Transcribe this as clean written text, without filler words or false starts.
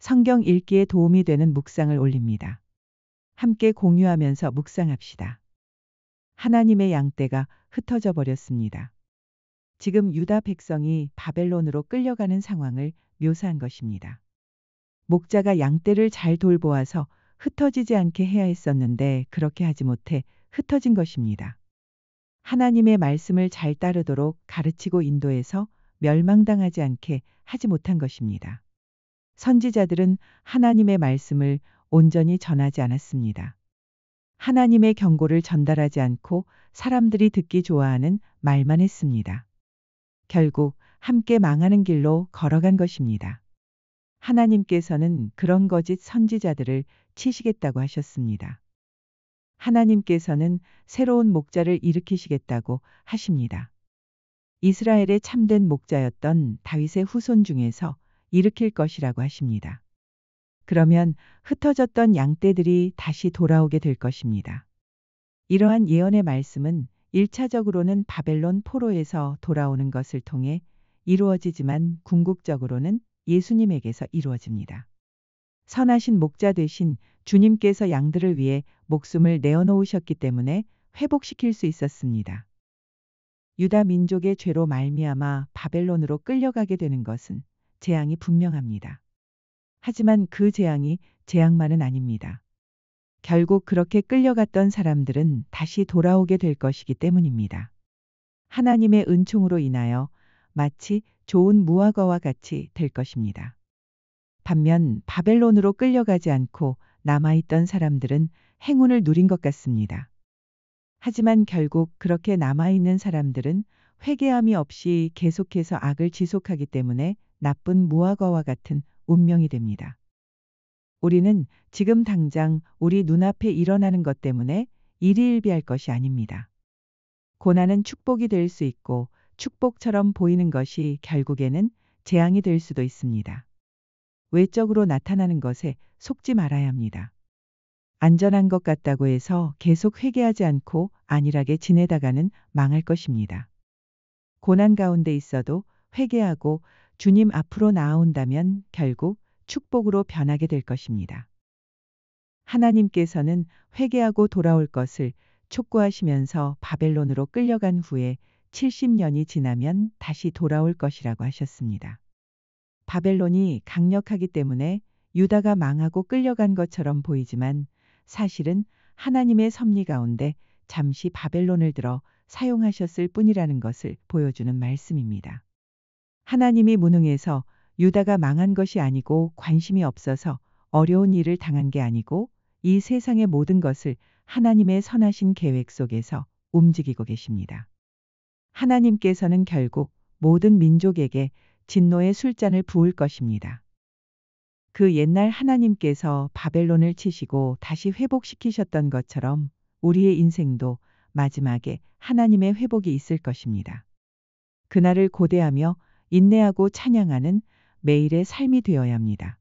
성경 읽기에 도움이 되는 묵상을 올립니다. 함께 공유하면서 묵상합시다. 하나님의 양떼가 흩어져 버렸습니다. 지금 유다 백성이 바벨론으로 끌려가는 상황을 묘사한 것입니다. 목자가 양떼를 잘 돌보아서 흩어지지 않게 해야 했었는데 그렇게 하지 못해 흩어진 것입니다. 하나님의 말씀을 잘 따르도록 가르치고 인도해서 멸망당하지 않게 하지 못한 것입니다. 선지자들은 하나님의 말씀을 온전히 전하지 않았습니다. 하나님의 경고를 전달하지 않고 사람들이 듣기 좋아하는 말만 했습니다. 결국 함께 망하는 길로 걸어간 것입니다. 하나님께서는 그런 거짓 선지자들을 치시겠다고 하셨습니다. 하나님께서는 새로운 목자를 일으키시겠다고 하십니다. 이스라엘의 참된 목자였던 다윗의 후손 중에서 일으킬 것이라고 하십니다. 그러면 흩어졌던 양떼들이 다시 돌아오게 될 것입니다. 이러한 예언의 말씀은 1차적으로는 바벨론 포로에서 돌아오는 것을 통해 이루어지지만 궁극적으로는 예수님에게서 이루어집니다. 선하신 목자 되신 주님께서 양들을 위해 목숨을 내어놓으셨기 때문에 회복시킬 수 있었습니다. 유다 민족의 죄로 말미암아 바벨론으로 끌려가게 되는 것은 재앙이 분명합니다. 하지만 그 재앙이 재앙만은 아닙니다. 결국 그렇게 끌려갔던 사람들은 다시 돌아오게 될 것이기 때문입니다. 하나님의 은총으로 인하여 마치 좋은 무화과와 같이 될 것입니다. 반면 바벨론으로 끌려가지 않고 남아있던 사람들은 행운을 누린 것 같습니다. 하지만 결국 그렇게 남아있는 사람들은 회개함이 없이 계속해서 악을 지속하기 때문에 나쁜 무화과와 같은 운명이 됩니다. 우리는 지금 당장 우리 눈앞에 일어나는 것 때문에 일희일비할 것이 아닙니다. 고난은 축복이 될 수 있고 축복처럼 보이는 것이 결국에는 재앙이 될 수도 있습니다. 외적으로 나타나는 것에 속지 말아야 합니다. 안전한 것 같다고 해서 계속 회개하지 않고 안일하게 지내다가는 망할 것입니다. 고난 가운데 있어도 회개하고 주님 앞으로 나아온다면 결국 축복으로 변하게 될 것입니다. 하나님께서는 회개하고 돌아올 것을 촉구하시면서 바벨론으로 끌려간 후에 70년이 지나면 다시 돌아올 것이라고 하셨습니다. 바벨론이 강력하기 때문에 유다가 망하고 끌려간 것처럼 보이지만 사실은 하나님의 섭리 가운데 잠시 바벨론을 들어 사용하셨을 뿐이라는 것을 보여주는 말씀입니다. 하나님이 무능해서 유다가 망한 것이 아니고 관심이 없어서 어려운 일을 당한 게 아니고 이 세상의 모든 것을 하나님의 선하신 계획 속에서 움직이고 계십니다. 하나님께서는 결국 모든 민족에게 진노의 술잔을 부을 것입니다. 그 옛날 하나님께서 바벨론을 치시고 다시 회복시키셨던 것처럼 우리의 인생도 마지막에 하나님의 회복이 있을 것입니다. 그날을 고대하며 인내하고 찬양하는 매일의 삶이 되어야 합니다.